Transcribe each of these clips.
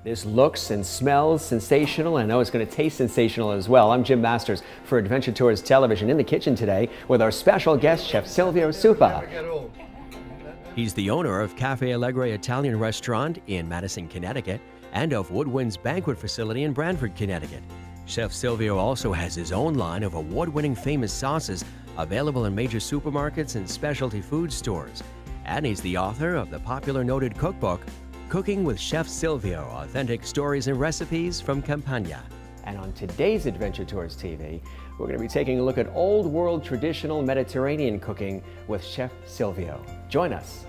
This looks and smells sensational, and I know it's going to taste sensational as well. I'm Jim Masters for Adventure Tours Television, in the kitchen today with our special guest, Chef Silvio Suppa. He's the owner of Cafe Allegre Italian Restaurant in Madison, Connecticut, and of Woodwind's Banquet Facility in Branford, Connecticut. Chef Silvio also has his own line of award-winning famous sauces available in major supermarkets and specialty food stores. And he's the author of the popular noted cookbook, Cooking with Chef Silvio, Authentic Stories and Recipes from Campania. And on today's Adventure Tours TV, we're going to be taking a look at old world traditional Mediterranean cooking with Chef Silvio. Join us.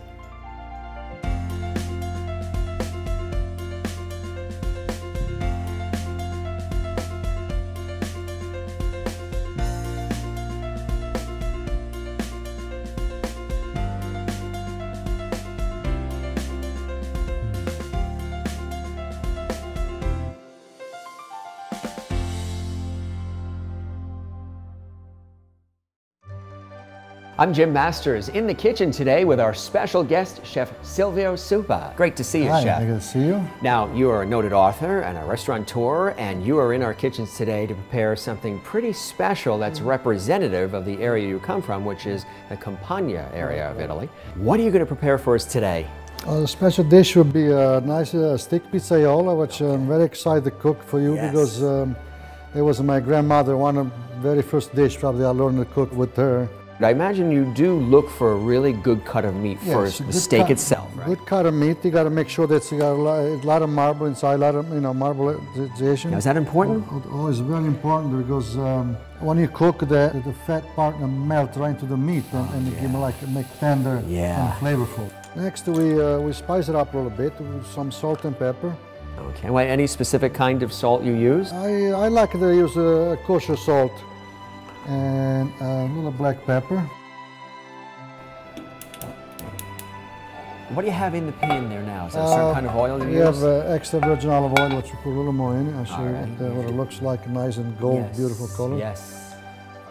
I'm Jim Masters in the kitchen today with our special guest, Chef Silvio Suppa. Great to see you, Hi, Chef. good to see you. Now, you are a noted author and a restaurateur, and you are in our kitchens today to prepare something pretty special that's representative of the area you come from, which is the Campania area of Italy. What are you going to prepare for us today? The special dish would be a nice steak pizzaiola, which I'm very excited to cook for you. Yes. Because it was my grandmother, one of the very first dish probably I learned to cook with her. I imagine you do look for a really good cut of meat for the steak itself, right? Good cut of meat. You got to make sure that you got a lot of marble inside, a lot of marbleization. Now, is that important? Oh, it's very important because when you cook, the fat part melt right into the meat and it make tender and flavorful. Next, we spice it up a little bit with some salt and pepper. Okay. Well, any specific kind of salt you use? I like to use kosher salt and a little black pepper. What do you have in the pan there now? Is that a certain kind of oil you use? We have extra virgin olive oil, which we put a little more in it. I'll show you what it looks like, nice and gold, beautiful color. Yes.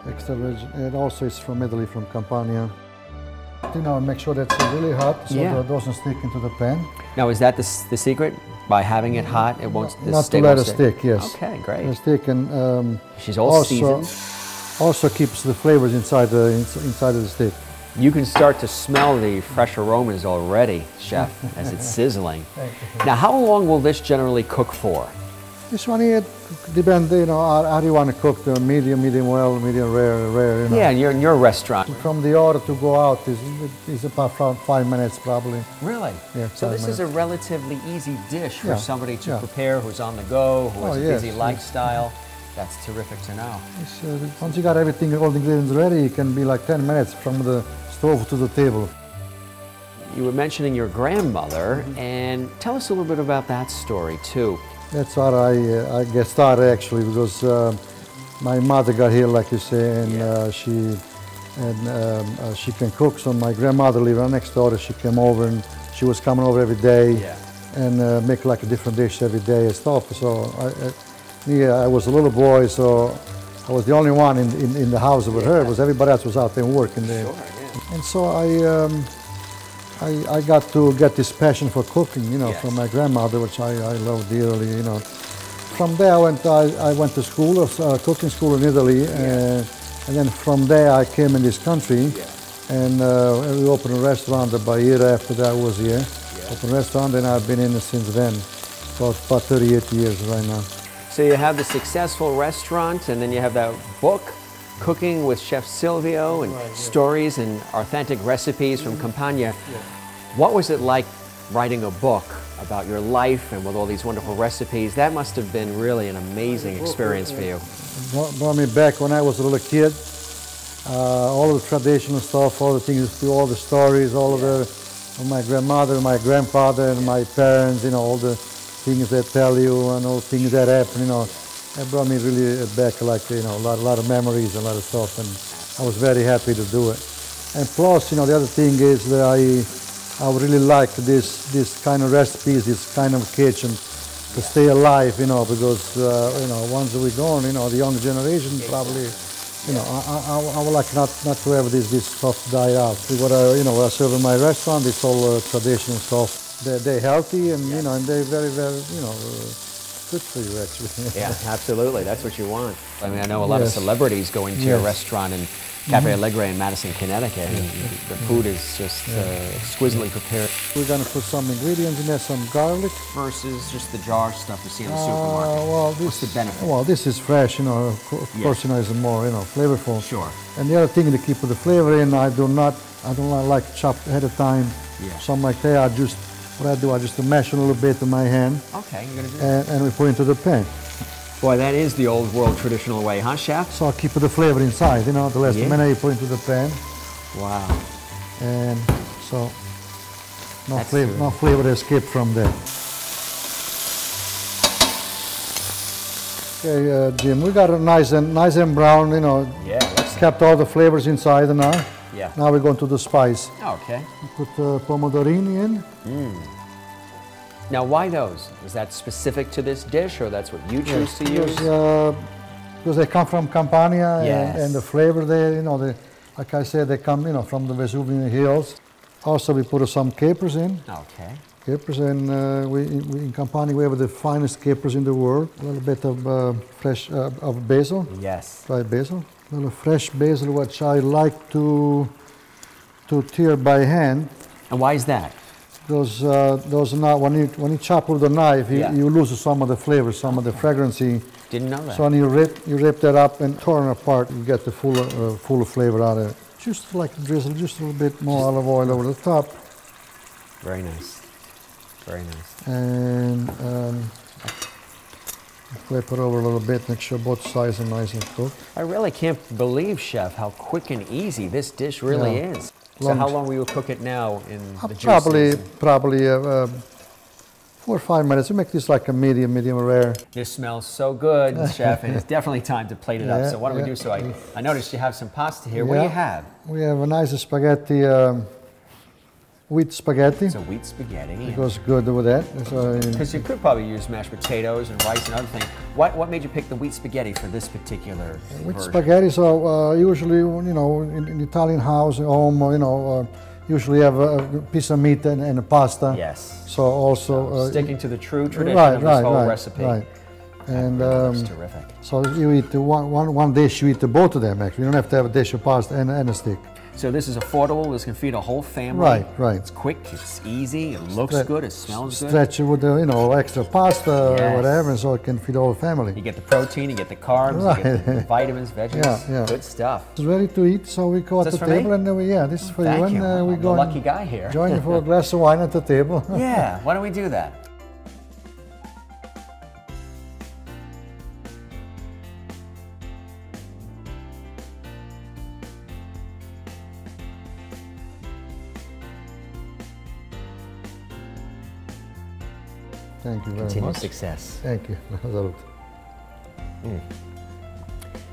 Extra virgin. It also is from Italy, from Campania. You know, make sure that's really hot so that it doesn't stick into the pan. Now, is that the secret? By having it hot, it won't stick? Not to let it stick, yes. Okay, great. It'll stick, and she's all seasoned. Also keeps the flavors inside of the steak. You can start to smell the fresh aromas already, Chef, as it's sizzling. Now, how long will this generally cook for? This one here depends, you know, how do you want to cook the medium well, medium rare. You know. Yeah, in your restaurant. From the order to go out is about 5 minutes probably. Really? Yeah. So this is a relatively easy dish for somebody to prepare who's on the go, who has a busy lifestyle. That's terrific to know. Once you got everything, all the ingredients ready, it can be like 10 minutes from the stove to the table. You were mentioning your grandmother, and tell us a little bit about that story too. That's how I get started actually, because my mother got here, like you say, and she can cook. So my grandmother lived right next door. She came over, and she was coming over every day and make like a different dish every day and stuff. So I was a little boy, so I was the only one in the house with her, because everybody else was out there working there. And so I got to get this passion for cooking, you know, from my grandmother, which I love dearly, you know. From there I went to school, cooking school in Italy, and then from there I came in this country, and we opened a restaurant about a year after that was here. Opened a restaurant, and I've been in it since then, for about 38 years right now. So you have the successful restaurant, and then you have that book, Cooking with Chef Silvio, and stories and authentic recipes from Campania. What was it like writing a book about your life and with all these wonderful recipes? That must have been really an amazing experience for you. Brought me back when I was a little kid. All of the traditional stuff, all the things, all the stories, all of my grandmother, my grandfather, and my parents, you know, all the things they tell you and all the things that happen, you know. It brought me really back, like, you know, a lot of memories and a lot of stuff, and I was very happy to do it. And plus, you know, the other thing is that I really like this kind of recipes, this kind of kitchen, to stay alive, you know, because you know, once we're gone, you know, the young generation probably, you know, I would like not to have this stuff die out. What I serve in my restaurant, it's all traditional stuff. they're healthy and you know, and they're very, very, you know, good for you actually. Yeah, absolutely. That's what you want. I mean, I know a lot of Yes. celebrities go into your Yes. restaurant in Cafe Allegre in Madison, Connecticut, and the food is just exquisitely prepared. We're gonna put some ingredients in there, some garlic. Versus just the jar stuff you see in the supermarket. Well, What's the benefit? Well, this is fresh, you know. Of course, you know, it's more, you know, flavorful. Sure. And the other thing to keep the flavor in, I don't like chopped ahead of time. Yeah. Something like that. What I do, I just mash a little bit in my hand, Okay, you're gonna do that. and we put it into the pan. Boy, that is the old world traditional way, huh, Chef? So I keep the flavor inside, you know. The last minute you put into the pan, Wow. and so no That's flavor, true. no flavor escape from there. Okay, Jim, we got it nice and brown, you know. Yeah, looks Kept all the flavors inside now. Yeah. Now we're going to the spice. Okay. Put pomodorini in. Now, why those? Is that specific to this dish, or that's what you choose to use? Because they come from Campania, Yes. and the flavor there, you know, like I said, they come, you know, from the Vesuvian Hills. Also, we put some capers in. Okay. Capers, and we in Campania we have the finest capers in the world. A little bit of fresh of basil, Yes. dried basil. A little fresh basil, which I like to tear by hand. And why is that? Those not when you chop with a knife, you lose some of the flavor, some of the fragrancy. Didn't know that. So when you rip that up and torn apart, you get the full flavor out of it. Just like drizzle, just a little bit more olive oil over the top, Very nice. Very nice. and flip it over a little bit. Make sure both sides are nice and cooked. I really can't believe, Chef, how quick and easy this dish really Yeah. is. So how long will you cook it now in the Probably juices? 4 or 5 minutes. We make this like a medium rare. This smells so good, Chef, and it's definitely time to plate it up. So what do we do? So I noticed you have some pasta here. What do you have? We have a nice spaghetti, wheat spaghetti. It's a wheat spaghetti. It goes good with that. Because you could probably use mashed potatoes and rice and other things. What made you pick the wheat spaghetti for this particular With version? spaghetti, so usually, you know, in Italian house, home, you know, usually have a piece of meat and a pasta. Yes. So also Sticking to the true tradition of this whole recipe. Right. And That's terrific. so you eat one dish, you eat both of them actually. You don't have to have a dish of pasta and a stick. So this is affordable. This can feed a whole family. Right. It's quick. It's easy. It looks good. It smells good. Stretch it with the, you know, extra pasta or whatever, so it can feed the whole family. You get the protein. You get the carbs. You get the vitamins, veggies. Yeah. Good stuff. It's ready to eat, so we go at Is the this for me? table and then this is for Thank you. you. And we I'm go the and lucky guy here. join you for a glass of wine at the table. Yeah. Why don't we do that? Thank you very Continued much. success. Thank you. Salute.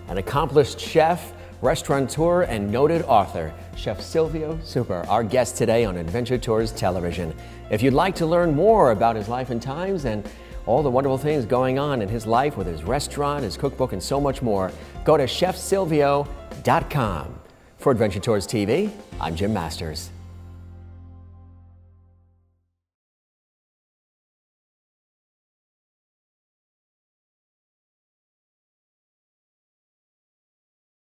An accomplished chef, restaurateur, and noted author, Chef Silvio Suppa, our guest today on Adventure Tours Television. If you'd like to learn more about his life and times and all the wonderful things going on in his life with his restaurant, his cookbook, and so much more, go to chefsilvio.com. For Adventure Tours TV, I'm Jim Masters.